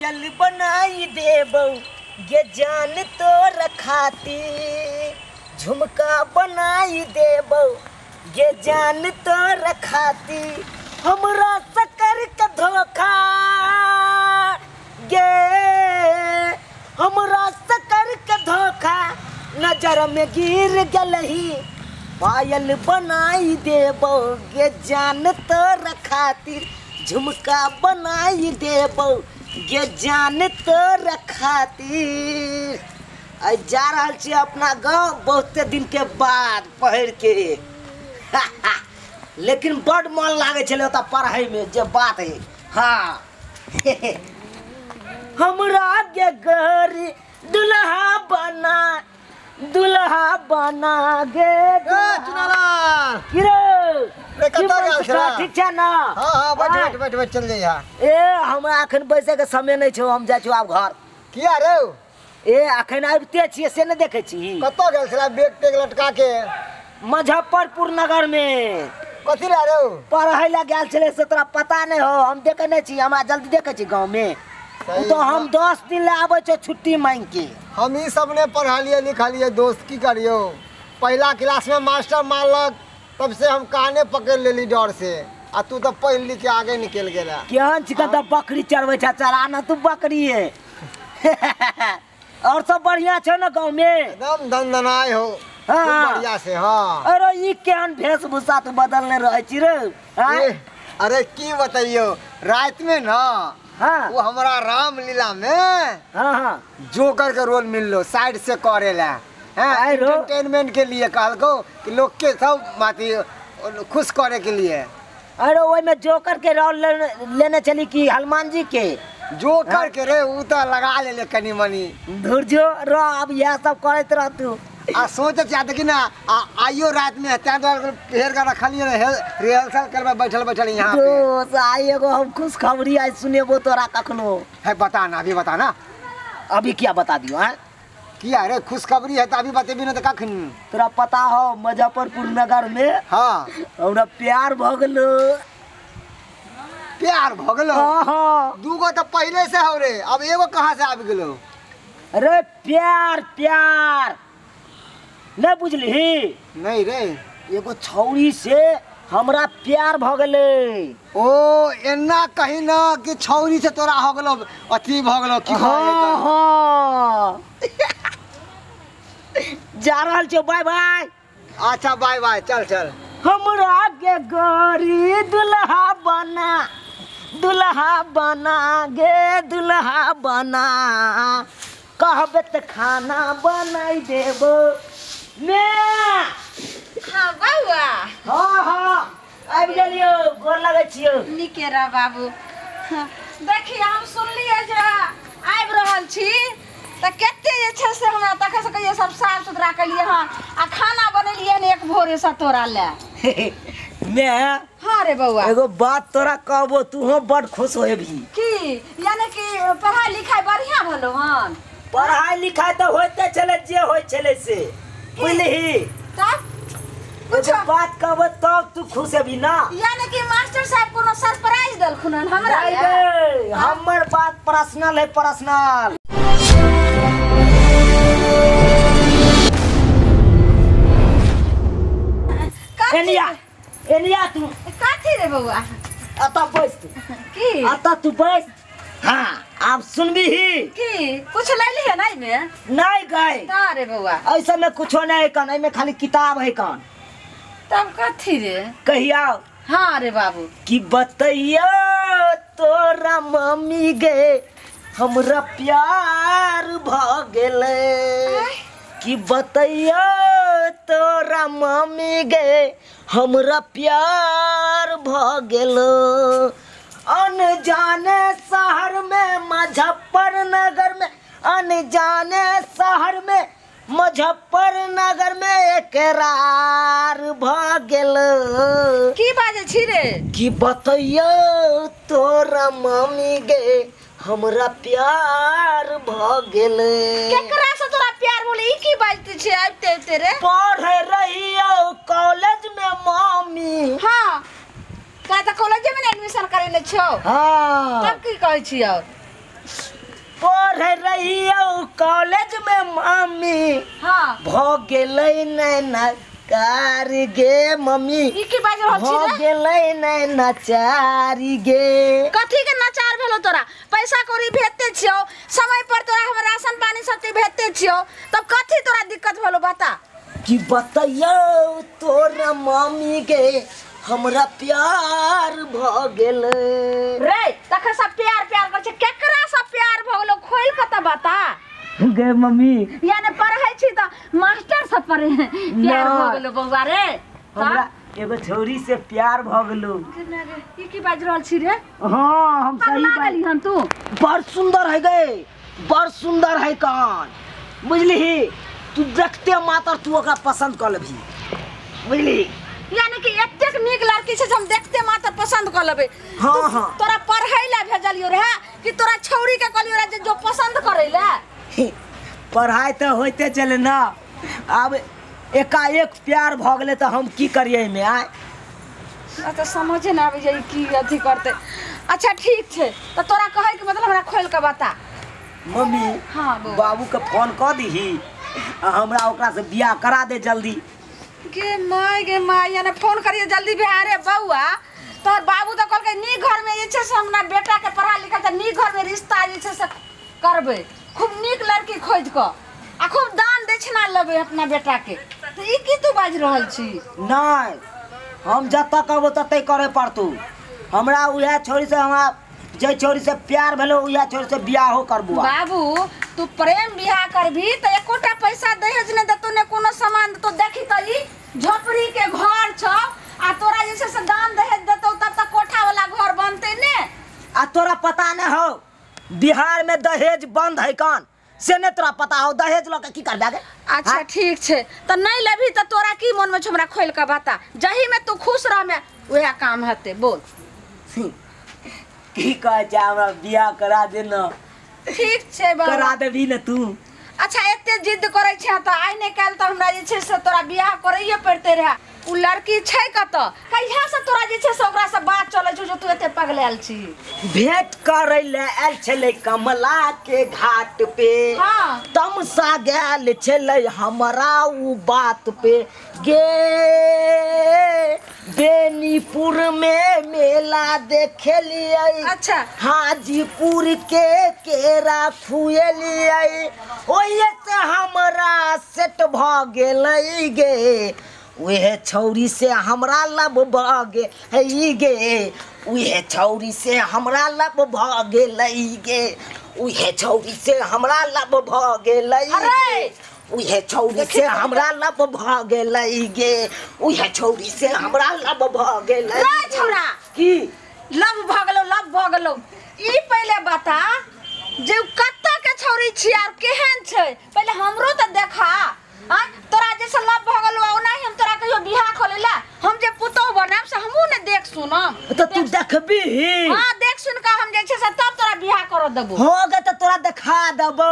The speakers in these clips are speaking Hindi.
चल बनाई देबो ये जान तो रखाती, झुमका बनाई देबो ये जान तो रखाती, हमरा सकर का धोखा गे, हमरा सकर का धोखा नजर में गिर गलही, पायल बनाई देबो ये जान तो रखाती, झुमका बनाई देबो ये जान तो रखाती। जा रहा छी अपना गाँव बहुत दिन के बाद पढ़ के लेकिन बड़ मन लागे चले पढ़ाई में जे बात है। हाँ हमरा के गरी दुल्हा बना गे ठीक है ना। हाँ बैठ चल जाइए। ए हमरा अखन बैसे के समय नहीं छो, हम जा छी आब घर। किया रे ए अखन आबिते छियै से नहीं देखे छी। कतो गेल छला बैग टेग लटका के? मुजफ्फरपुर नगर में। कथी ला रे? पढ़ाई ला गेल छले से तोरा पता नहीं हो, हम देखे नहीं छी, हमरा जल्दी देखे छी गांव में। तो हम 10 दिन ले आबे छो छुट्टी मांग के। हम ही सब ने पढ़ा लिए लिखा लिए दोस्त की करियो। पहला क्लास में मास्टर मारलक तब से हम काने पकड़ लेली डर से, आ तू तो पढ़ लिख के आगे निकल गेला। केहन छिका त बकरी चरबै छ, चरा ना तू बकरी है। और सब बढ़िया छो ना गांव में? एकदम धनधनाय हो। हाँ बढ़िया से। हाँ अरे ई केहन भेषभूषा तू बदलने रहे छी रे? अरे की बताइयो, रात में ना हाँ वो हमारा रामलीला में हाँ जोकर का रोल मिल लो साइड से करेला। एंटरटेनमेंट के लिए कहल को कि लोग के सब माती खुश करे के लिए। अरे वही में जोकर के रोल लेने चली कि हनुमान जी के? जोकर के रे उ तो लगा ले कनी मनी धुरजो रो, अब यह सब करत रह तू। आ सोच चाहते कि ना आइयो रात में फेर का रखलिए रिहर्सल करबे बैठल यहाँ पे। तो आई एगो हम खुश खबरी आज सुनेबो तोरा कखनो है। बता ना, अभी बता ना। अभी क्या बता दियो है? किया रे खुशखबरी है तो अभी बतेबी ना तो कखन? तोरा पता हो मुजफ्फरपुर नगर में हाँ हमरा प्यार भ गेलो। प्यार भ गेलो? हाँ दूगो तो पहले से हो रे, अब एगो कहाँ से आबि गेलो? अरे प्यार नहीं बुझली? नहीं रे, एगो छौरी से हमरा प्यार भ गेले। ओ एना कहीं ना कि छौरी से तोरा हो गेलो अथी भ गेलो की? हाँ जा रहल छो, बाय बाय। अच्छा बाय बाय, चल। हमरा के गरी दुल्हा बना गे, दुल्हा बना, कहबे त खाना बनाई देबो मैं। हाँ बउआ। हाँ आबि गेलियो, गोर लगै छियो। निके रह बाबू। देखिए हम सुनलिए जे आबि रहल छी त केते जे छै से हमरा तक से कहिए सब साफ सुथरा कलिए। हाँ आ खाना बनेलिए ने एक भोरे से तोरा ले। मैं हाँ रे बउआ, एगो बात तोरा कहबो, तू हो बड़ खुश होएबी। की यानी कि पढ़ाई लिखाई बढ़िया भलो हन? पढ़ाई लिखाई तो होते चले जे होय चले से बुझली। तब कुछ बात कहबो तब तू खुश हेबी ना। यानी कि मास्टर साहब कोनो सरप्राइज देलखुन हन हमरा ले? हमर बात पर्सनल है, पर्सनल। एलिया तू काठी रे बउआ? अता बैस तू। की अता तू बैस। हाँ आप सुनबी ही की कुछ ले लिए नहीं में? नहीं गए का रे बउआ? ऐसा में कुछो नहीं कन, में खाली किताब है कन। तब कथी रे? कहिया? हाँ रे बाबू। कि बतैया तोरा मम्मी गे हमरा प्यार भ गेले, कि बतैया तोरा मम्मी गे हमरा प्यार भ गेलो। अनजाने शहर में मुजफ्फरनगर में, अनजाने शहर में मुजफ्फरनगर में एकरार भ गेलो। की बाजे छी रे? कि बतैया तोरा मम्मी गे हमरा प्यार भ गेले। केकरा से तोरा प्यार बोले? ई की बाजते छे आते रे? पढ़ रही हो कॉलेज में मम्मी। हाँ का त कॉलेज में एडमिशन करे ले छो? हाँ तब की कहै छियो? पढ़ रही कॉलेज में मम्मी हाँ भ गेलै नैनाकार गे मम्मी ई की बाज रहल छी भ रे गेलै नैनाचारी गे। कथी के नचार भेलो तोरा? पैसा कौड़ी भेजते छियो, समय पर तोरा हम राशन पानी सब चीज भेजते छियो, तब कथी तोरा दिक्कत भेलो बता? कि बतैयो तोरा मम्मी गे हमरा प्यार भ गेलै। रे तखन सब प्यार प्यार कर छै, केकरा सब प्यार भ गेलो खोल के त बता। गे मम्मी यानी पढ़ै छी त मास्टर सब पढ़े प्यार भ गेलो बौआ रे। हमरा एगो छौरी से प्यार भ गेलो। ई की बाज रहल छी रे? हाँ हम सही पागल गेली हम तू। बड़ सुंदर है गे, बड़ सुंदर है कान, बुझली? तू देखते मात्र तू ओकरा पसंद कर लेबही, बुझली? यानी कि एतेक नीक लड़की छै हम देखते मात्र पसंद कर लेबे। हाँ हाँ तोरा पढ़ै ला भेजलियो रे कि तोरा छौरी के कहलियो रे जो पसंद करै ला? पढ़ाई तो होते चले ना, अब एकाएक प्यार भ गेले तो हम की करिए में आए? अच्छा समझे ना आबे जाई की अथी करते। अच्छा ठीक छै तो तोरा कहै के मतलब हमरा खोल के बता। मम्मी हाँ बौआ। बाबू के फोन कर दीही आ हमरा ओकरा से बियाह करा दे जल्दी। गे माय यानी फोन करिए जल्दी बिहारे बउआ। तोहर बाबू तो कहलकै नी घर में जे छै से हमरा बेटा के पढ़ा लिखा त नी घर में रिश्ता जे छै से करबे, खूब नीक लड़की खोज क आ खूब दान दक्षिणा लेबे अपना बेटा के। तो ई की तू बाज रहल छी? नहीं हम जत कहबो तते करे पड़तू। हमरा उहे छोरी से हमरा जे छोरी से प्यार भेलो उहे छोरी से बियाहो करबू। बाबू तू प्रेम बियाह करबी त एकोटा पैसा दहेज ने देतो ने कोनो सामान तो देखी त ई झोपड़ी के घर छ आ तोरा जे छै से दान दहेज देतो तब तक कोठा वाला घर बनते ने। आ तोरा पता न हो बिहार में दहेज बंद है कान से ने तोरा पता हो? दहेज ल के की करबे गे? अच्छा ठीक छै त नहीं लेबी त तोरा की मन में छ हमरा खोल के बता। जही में तू खुश रह में वह काम हते बोल। की कह जा हमरा बियाह करा दे न। ठीक छै बाबा करा देबी न तू? अच्छा एते जिद करे छ त आइ ने काल त हमरा जे छै से तोरा बियाह करैये पड़ते रहे। उ लड़की छै कत? कहिया से तोरा जे छै से ओकरा से बात चलै छ जो तू एते पगलाल छी? भेंट करे ले आयल छले कमला के घाट पे। हाँ। तमसा गेल छले हमरा उ बात पे गे। बेनीपुर में मेला देखे लिए। अच्छा। हाजीपुर के केरा खुएलिए ओये से हमरा सेट भ गेलै गे। उहे छौरी से हमरा लब भ गेलै गे। उहे छौरी से हमरा लब भ गेलै गे। उहे छौरी से हमरा लब भ गेलै गे। उहे छौरी से हमरा लब भ गेलै गे। उहे छौरी से हमरा लब भ गेलै। रे छौरा की लब भ गेलो ई पहले बता जे कत्ता के छौरी छी और केहन छै पहले हमरो त देखा। तोरा जैसे लब भ गेलो ओना ही हम तोरा कहियो बियाह खोलेला हम जे पुतौ बनाब से हमहू ने देख सुनम। तो तू देखबी? हां देख सुन का हम जे छै से तब तोरा बियाह कर देबो। हो गे त तोरा देखा देबो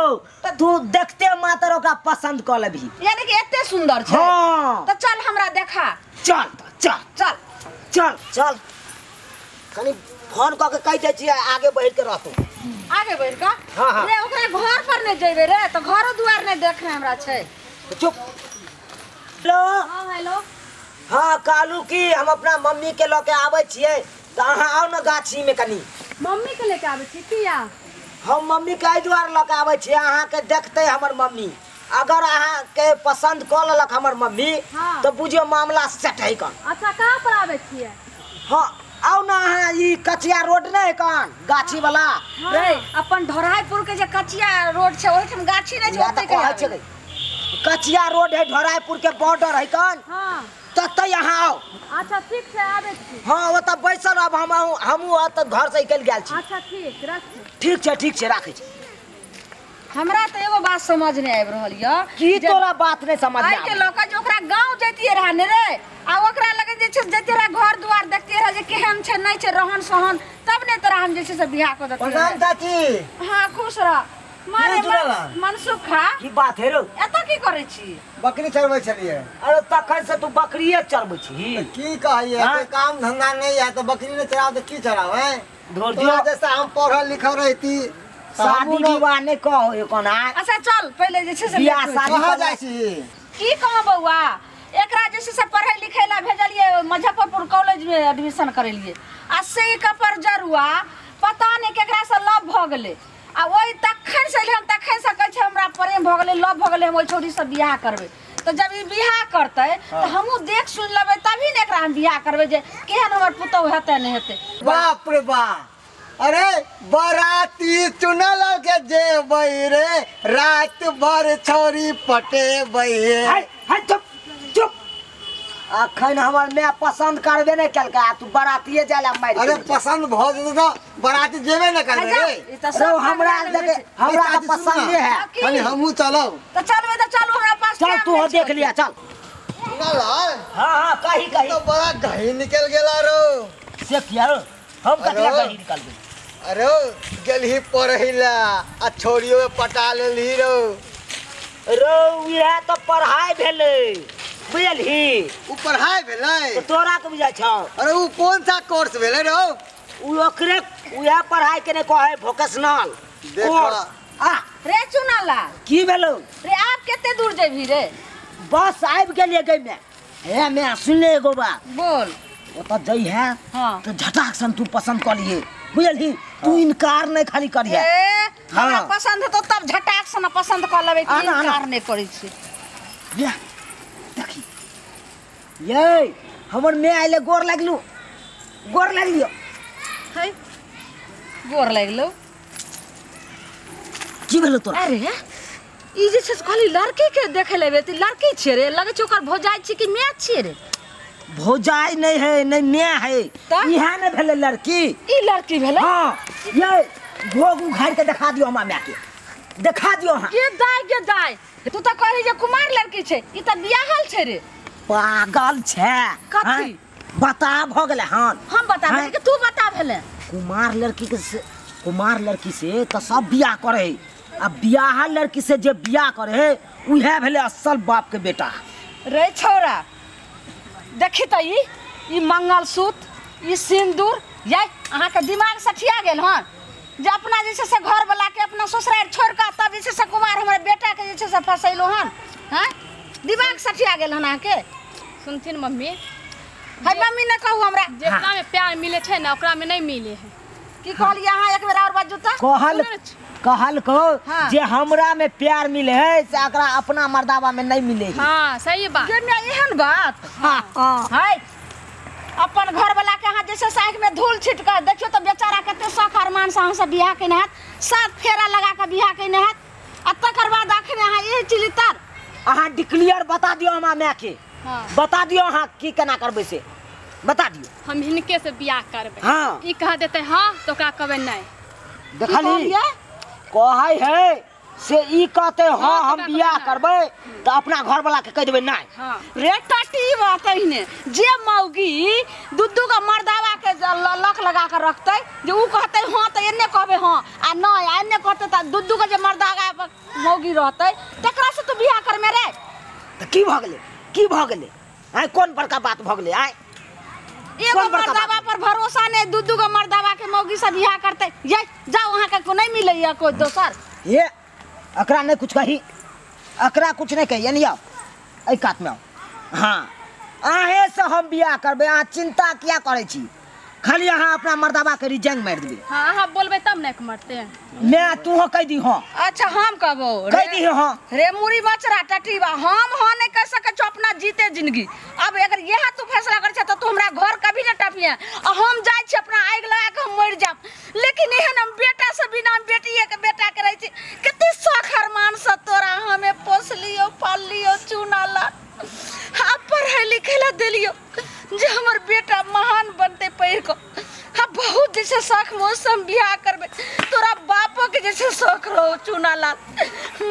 तू देखते मात्र ओकरा पसंद क लेबी। यानी कि एते सुंदर छै? हां त चल हमरा देखा। चल चल चल चल चल कनी फोन क के कह दे छी आगे बढ़ के रहतू। आगे बढ़ का? हाँ, हाँ। रे ओकरा घर पर ने जेबे रे त घरो दुआर ने देख हमरा छै। चुप। हेलो। हां हेलो। हाँ कालू की हम अपना मम्मी के लेके आवे छिए त अहाँ आओ न गाछी में कनी। मम्मी के लेके आवे छी किया? हम मम्मी के द्वार लेके आवे छिए अहाँ के देखते हमर मम्मी अगर अहाँ के पसंद क लेलक हमर मम्मी हाँ। तो बुझियो मामला सेट है कन। अच्छा कहां पर आवे छिए? हाँ आओ ना अहाँ ई कचिया रोड नहीं कन गाछी वाला। रे अपन ढोराईपुर के जे कचिया रोड छै ओहिठम गाछी नै छै ओते के कचिया रोड है ढोराईपुर के बॉर्डर है कन। हां तत यहाँ आओ। अच्छा ठीक छै आबै छी। हाँ वो त बैसल अब हमहू त घर से निकल गेल छी। अच्छा ठीक रख। ठीक छै राखै छी। हमरा त एगो बात समझ नै आबि रहल य की तोरा बात नहीं समझ आइ के लोग जे ओकरा गांव जैतिए रहा ने रे आ ओकरा लगे जे छै जैते रहा घर दुआर देखते रहा जे केहन छै नै छै रहन सहन तब ने तोरा हम जे छै से बियाह क देतिए। प्रणाम चाची। हां खुश रह। मारे मनसुखा की बात है रो? एत की करै छी? बकरी चरबै छलिए। अरे तखन से तू बकरिए चरबै छी? की कहिए कोई काम धंधा नहीं है तो बकरी ने चराओ तो की चराओ है? धोर तोरा जैसा हम पढ़ल लिखल रहती शादी विवाह नहीं कहो ये कोना अच्छा चल पहले जे छै से बियाह लेट होई छै। शादी कहाँ जाइ छी की कहाँ बउआ एकरा जे छै से पढ़ै लिखै ला भेजलिए मुजफ्फरपुर कॉलेज में एडमिशन करेलिए आ से का पर जरुआ पता नहीं केकरा से लव भ गेलै आ ओइ तखन से हम तखन से कहै छै हमरा प्रेम भ गेलै लव भ गेलै हम ओइ छोरी से बियाह करबै तो जब ई बियाह करतै तो हमहू देख सुन लेबै तभी ने एकरा हम बियाह करबै जे केहन हमर पुतौ हेतै नहीं हेतै। बाप रे बाप अरे बराती चुनल के जेबै रे रात भर छोरी पटेबै हाय हाय चुप चुप अखन हमर मैं पसंद करबे नहीं केलका तू बरातिए जाला मार अरे पसंद भ जेतै तो बराती जेबे न करबै रे ई त अरे सब हमरा देखे हमरा तो पसंद है कनी हमहू चलब तो चलबै तो चलू हमरा पास चल टाइम तू हो नहीं देख छै। लिया चल सुनल है हाँ कही कही तो बड़ा दही निकल गेला रो से किया रो हम कतिया अरे। कही निकाल दे अरे गेलही पढ़ैला आ छोरियो पटा लेलही रो रो यह तो पढ़ाई भेले बुझलही ऊ पढ़ाई भेलै तो तोरा के बुझाइ छौ अरे ऊ कोन सा कोर्स भेलै रो उ ओकरे उहे पढ़ाई के ने कहे वोकेशनल देखो आ रे चुनाला की भेलो रे आप केते दूर जेबही रे बस आबि गेलिए गई में हे मैं सुन ले एगो बात बोल ओत जई है हाँ तो झटाक सन तू पसंद कर लिए बुझलही तू इनकार नहीं खाली करिए ए हमरा हाँ। पसंद हेतौ तब झटाक से न पसंद कर लेबै कि आना, आना। इनकार नहीं करै छी। ले देखी ये हमर मैं आइले गोर लगलू गोर लगलियो है गोर लागलो की भेलो तोरा अरे ई जे छै से खाली लड़की के देखे लेबे त लड़की छै रे लगे छै ओकर भौजाई छै कि मैच छै रे भौजाई नहीं है नहीं मैं है तो? इहा ने भेले लड़की ई लड़की भेलै हाँ ये भोग उघाड़ के दिखा दियो हमारा मैं के दिखा दियो हाँ गे दाई तू त कहि जे कुमार लड़की छै ई त बियाहल छै रे पागल छे कथी? हाँ? बता भ गेले हन हम बता हाँ? भेलै कि तू बता भेलै कुमार लड़की से तो सब बियाह करे है अब बियाह लड़की से जे बियाह करे है उहे भेले असल बाप के बेटा रे छौरा देखी त ई मंगलसूत्र ई सिंदूर ये अहाँ के दिमाग सठिया गेल हन जे अपना जे छै से घर वाला के अपना ससुराल छोड़ के तब जे छै से कुमार हमर बेटा के जे छै से फसैलो हन हैं दिमाग सठिया गेल हन अहाँ के सुनथिन मम्मी है मम्मी ने कहू हमरा जेकरा में प्यार मिले छै ना ओकरा में नहीं मिले है। की कहलिए अहाँ एक बेर और बाजू त कहल को हाँ। जे हमरा में प्यार मिले है से एकरा अपना मर्दावा में नहीं मिले है हाँ सही बात। जे में एहन बात हाँ। है अपन घर वाला के अहाँ जैसे साइक में धूल छिट कर देखियो तो बेचारा कते शौक अरमान से अहाँ से बियाह केने हैत सात फेरा लगा के बियाह केने हैत आ तकर बाद आखिर अहाँ यही चिलितर अहाँ डिक्लियर बता दियो हमरा मैं के हाँ। बता दियो अहाँ की केना करबै से बता दियो हम हिनके से बियाह करबे। हाँ। ई कह देते हाँ तो ओकरा कहबे नहीं। देखली कहै है से ई कहते हाँ हाँ, हम तो बियाह कहबै करबै तो अपना घर वाला के कह देबै नहीं हाँ रे टाटी बात ने जे मौगी दुद्दू का मर्दावा के लक लगा के रखते जे ऊ कहते हाँ तो एने कहबे हाँ आ नहीं आ एने कहते त दुद्दू का जे मर्दावा मौगी रहते तकरा से तू बियाह कर मेरे तो की भ गेलै की भ गेलै आइ कोन बड़का बात भ गेलै आइ एगो कौन बड़का मर्दावा पर भरोसा नहीं दुद्दू का मर्दावा के मौगी से बियाह करते ये जाओ वहां के को नहीं मिले या कोई दोसर ये एकरा नहीं कुछ कही एकरा कुछ नहीं कही यानी ऐ कात में आओ हाँ अहे से हम बियाह करबै अहाँ चिंता किया करै छी खाली अहाँ अपना मर्दावा के रिजाइन मार देबै हाँ हाँ बोलबे तब नहीं मरते हैं। मैं तू हो कह दी हाँ अच्छा हम कहबो कह दी हाँ रे मुरी बचरा टटीबा हम हाँ नहीं कह सके छो अपना जीते जिंदगी अब अगर यह तू फैसला कर छ तो तू हमरा घर कभी न टपिया आ हम जाय छी अपना आग लगा के हम मर जाब लेकिन एहन हम बेटा से बिना बेटिए के बेटा के रह छी कते शौक अरमान से तोरा हमें पोसलियो पालियो चुनाला हाँ पढ़े लिखे ला दिलियो जे हमर बेटा महान बनते पढ़ को हाँ बहुत जैसे शौक मौसम बियाह करबे तोरा बापो के जैसे शौक रहो चुनाला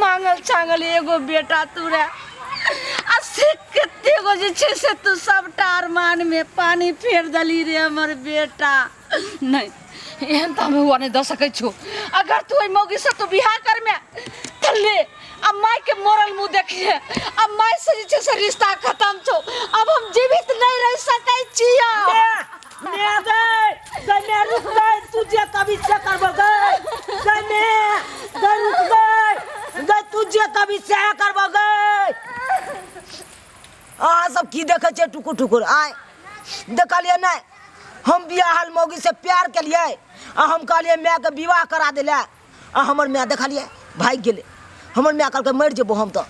मांगल चांगल एगो बेटा तोरा अस्सी कते गो जे छै से तू सबटा अरमान में पानी फेर दली रे हमर बेटा नहीं एहन तो हम हुआ नहीं दे सकै छो अगर तू मौगी से तू बियाह कर में त ले अब माय के मोरल मुंह देखिए अब माय से जे छै से रिश्ता खत्म छो अब हम जीवित नहीं रह सकै छिया मैं गए मैं रुक गए तुझे कभी से करबो गए मैं भी सह करबो गे। अहाँ सब की देखे छे टुकुर टुकुर आय देखलिए नहीं हम बियाहल मौगी से प्यार के लिए आ हम कहलिए माय के विवाह करा दिले आ हमर माय देखलिए भाग गेले। हमर माय कहलकै मर जेबो हम तो।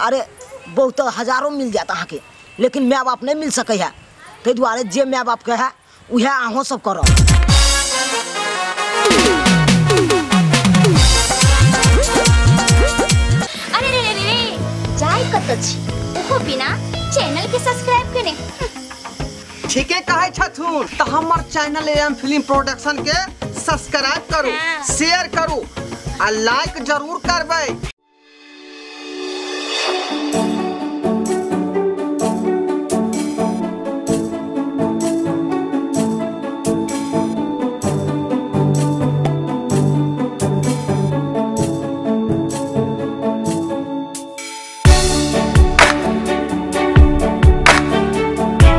अरे बहुत हजारों मिल जात अहाँ के लेकिन माय बाप नहीं मिल सकै है। ताहि दुआरे जे माय बाप के है उहे अहों सब करब। अरे रे रे रे जाय कत छी ओहो बिना चैनल के सब्सक्राइब केने। ठीके कहे छथुन तो हमर चैनल एम फिल्म प्रोडक्शन के सब्सक्राइब करू शेयर करू आ लाइक जरूर करबै।